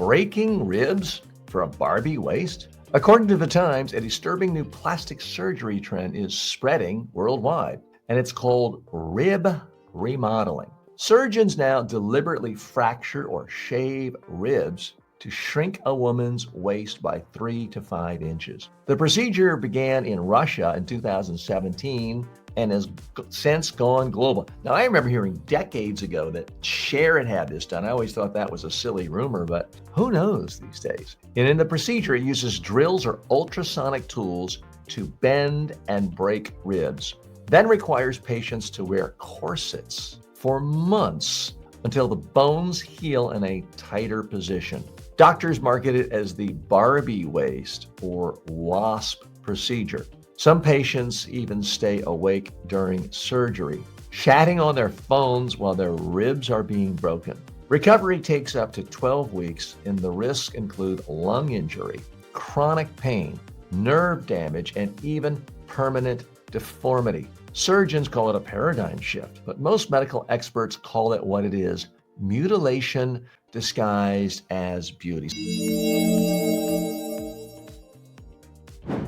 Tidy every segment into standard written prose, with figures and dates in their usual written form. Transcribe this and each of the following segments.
breaking ribs for a Barbie waist? According to the Times, a disturbing new plastic surgery trend is spreading worldwide, and it's called rib remodeling. Surgeons now deliberately fracture or shave ribs to shrink a woman's waist by 3 to 5 inches. The procedure began in Russia in 2017 and has since gone global. Now, I remember hearing decades ago that Cher had this done. I always thought that was a silly rumor, but who knows these days? And in the procedure, it uses drills or ultrasonic tools to bend and break ribs, then requires patients to wear corsets for months until the bones heal in a tighter position. Doctors market it as the Barbie waist or WASP procedure. Some patients even stay awake during surgery, chatting on their phones while their ribs are being broken. Recovery takes up to 12 weeks, and the risks include lung injury, chronic pain, nerve damage, and even permanent deformity. Surgeons call it a paradigm shift, but most medical experts call it what it is: mutilation disguised as beauty.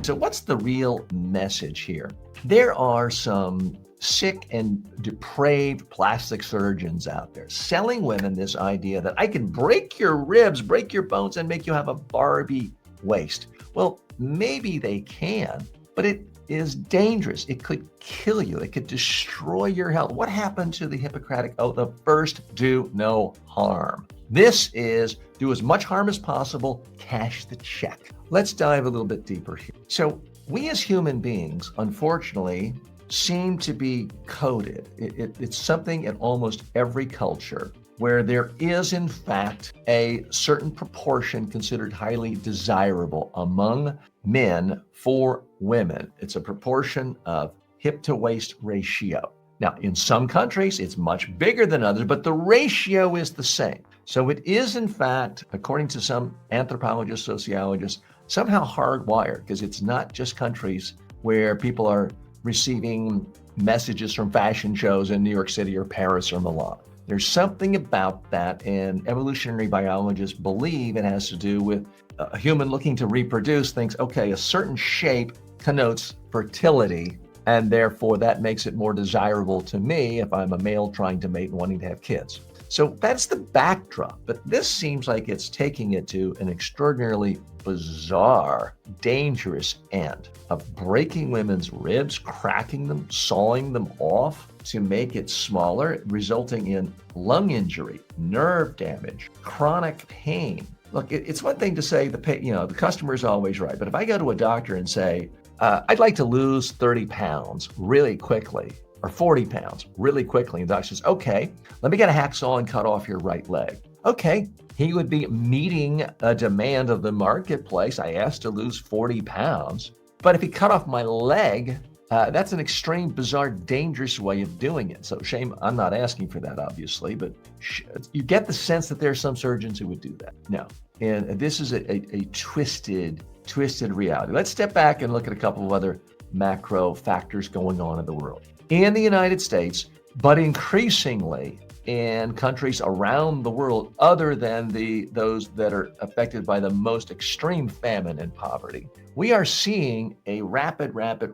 So what's the real message here? There are some sick and depraved plastic surgeons out there selling women this idea that I can break your ribs, break your bones, and make you have a Barbie waist. Well, maybe they can, but it is dangerous. It could kill you. It could destroy your health. What happened to the Hippocratic Oath of first do no harm? This is do as much harm as possible, cash the check. Let's dive a little bit deeper here. So we as human beings, unfortunately, seem to be coded. It's something in almost every culture where there is, in fact, a certain proportion considered highly desirable among men for women. It's a proportion of hip to waist ratio. Now, in some countries, it's much bigger than others, but the ratio is the same. So it is, in fact, according to some anthropologists, sociologists, somehow hardwired, because it's not just countries where people are receiving messages from fashion shows in New York City or Paris or Milan. There's something about that, and evolutionary biologists believe it has to do with a human looking to reproduce thinks, okay, a certain shape connotes fertility, and therefore that makes it more desirable to me if I'm a male trying to mate and wanting to have kids. So that's the backdrop, but this seems like it's taking it to an extraordinarily bizarre, dangerous end of breaking women's ribs, cracking them, sawing them off to make it smaller, resulting in lung injury, nerve damage, chronic pain. Look, it's one thing to say the customer is always right, but if I go to a doctor and say, I'd like to lose 30 pounds really quickly, or 40 pounds really quickly, and the doctor says, okay, let me get a hacksaw and cut off your right leg. Okay, he would be meeting a demand of the marketplace. I asked to lose 40 pounds, but if he cut off my leg, that's an extreme, bizarre, dangerous way of doing it. So shame, I'm not asking for that, obviously, but you get the sense that there are some surgeons who would do that. No, and this is a twisted reality. Let's step back and look at a couple of other macro factors going on in the world. In the United States, but increasingly in countries around the world other than those that are affected by the most extreme famine and poverty, we are seeing a rapid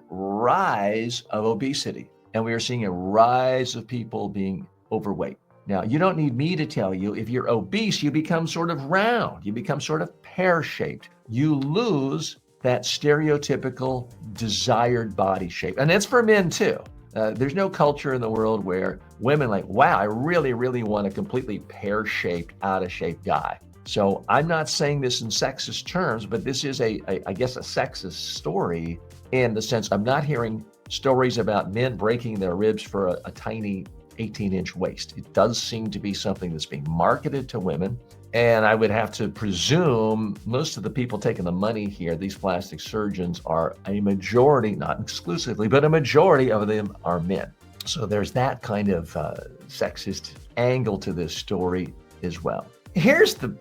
rise of obesity. And we are seeing a rise of people being overweight. Now, you don't need me to tell you, if you're obese, you become sort of round, you become sort of pear-shaped. You lose that stereotypical desired body shape. And it's for men too. There's no culture in the world where women like, wow, I really want a completely pear-shaped, out-of-shape guy. So I'm not saying this in sexist terms, but this is I guess a sexist story in the sense I'm not hearing stories about men breaking their ribs for a tiny 18-inch waist. It does seem to be something that's being marketed to women. And I would have to presume most of the people taking the money here, these plastic surgeons, are a majority, not exclusively, but a majority of them are men. So there's that kind of sexist angle to this story as well. Here's the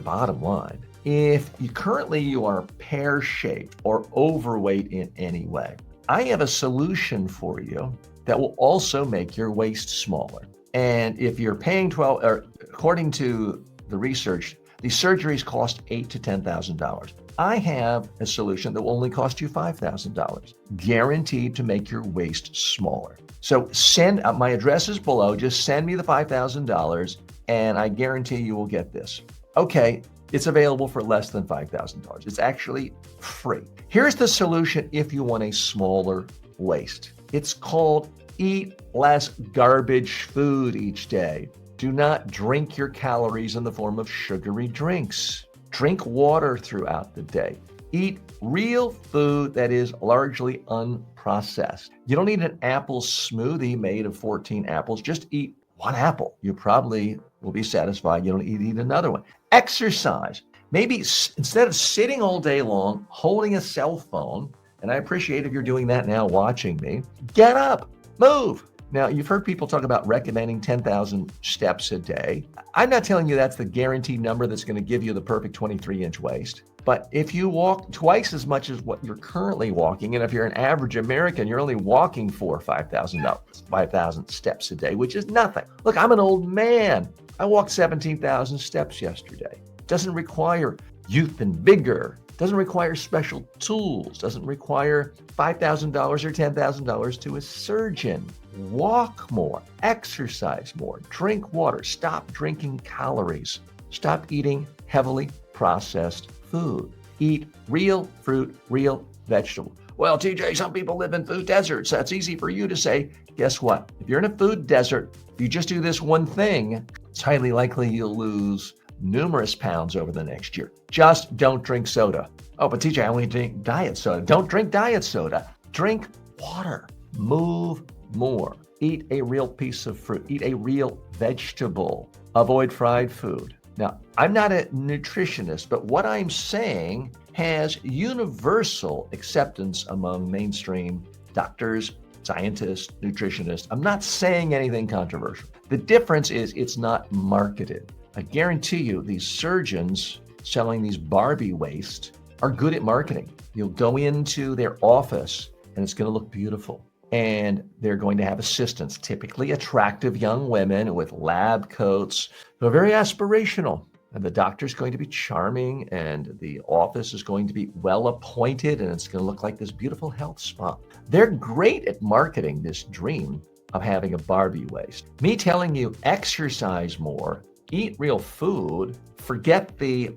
bottom line. If you are pear-shaped or overweight in any way, I have a solution for you that will also make your waist smaller. And if you're paying according to the research, These surgeries cost $8,000 to $10,000. I have a solution that will only cost you $5,000, guaranteed to make your waist smaller. So send, my address is below, just send me the $5,000 and I guarantee you will get this. Okay, it's available for less than $5,000. It's actually free. Here's the solution if you want a smaller waist. It's called eat less garbage food each day. Do not drink your calories in the form of sugary drinks. Drink water throughout the day. Eat real food that is largely unprocessed. You don't need an apple smoothie made of 14 apples. Just eat one apple. You probably will be satisfied. You don't need to eat another one. Exercise. Maybe instead of sitting all day long holding a cell phone, and I appreciate if you're doing that now watching me, get up, move. Now, you've heard people talk about recommending 10,000 steps a day. I'm not telling you that's the guaranteed number that's going to give you the perfect 23-inch waist. But if you walk twice as much as what you're currently walking, and if you're an average American, you're only walking 4,000 or 5,000 steps a day, which is nothing. Look, I'm an old man. I walked 17,000 steps yesterday. Doesn't require youth and vigor. Doesn't require special tools. Doesn't require $5,000 or $10,000 to a surgeon. Walk more, exercise more, drink water, stop drinking calories, stop eating heavily processed food. Eat real fruit, real vegetable. Well, TJ, some people live in food deserts. That's easy for you to say. Guess what? If you're in a food desert, if you just do this one thing, it's highly likely you'll lose numerous pounds over the next year. Just don't drink soda. Oh, but TJ, I only drink diet soda. Don't drink diet soda. Drink water. Move more. Eat a real piece of fruit. Eat a real vegetable. Avoid fried food. Now, I'm not a nutritionist, but what I'm saying has universal acceptance among mainstream doctors, scientists, nutritionists. I'm not saying anything controversial. The difference is it's not marketed. I guarantee you these surgeons selling these Barbie waist are good at marketing. You'll go into their office and it's going to look beautiful. And they're going to have assistants, typically attractive young women with lab coats who are very aspirational. And the doctor's going to be charming and the office is going to be well appointed and it's going to look like this beautiful health spa. They're great at marketing this dream of having a Barbie waist. Me telling you exercise more, eat real food, forget the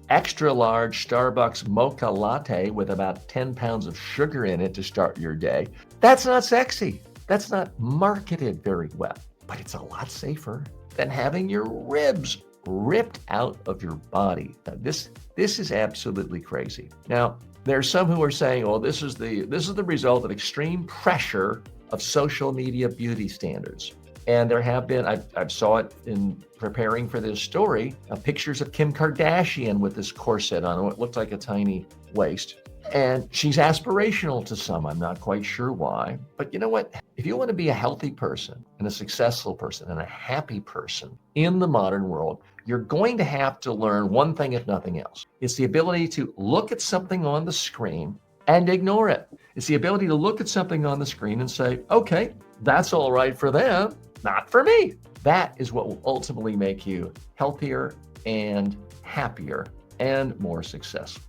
extra large Starbucks mocha latte with about 10 pounds of sugar in it to start your day. That's not sexy. That's not marketed very well, but it's a lot safer than having your ribs ripped out of your body. Now, this is absolutely crazy. Now, there's some who are saying, "Oh, this is the result of extreme pressure of social media beauty standards." And there have been, I saw it in preparing for this story, pictures of Kim Kardashian with this corset on, what looked like a tiny waist. And she's aspirational to some. I'm not quite sure why. But you know what? If you want to be a healthy person and a successful person and a happy person in the modern world, you're going to have to learn one thing, if nothing else. It's the ability to look at something on the screen and ignore it. It's the ability to look at something on the screen and say, okay, that's all right for them, not for me. That is what will ultimately make you healthier and happier and more successful.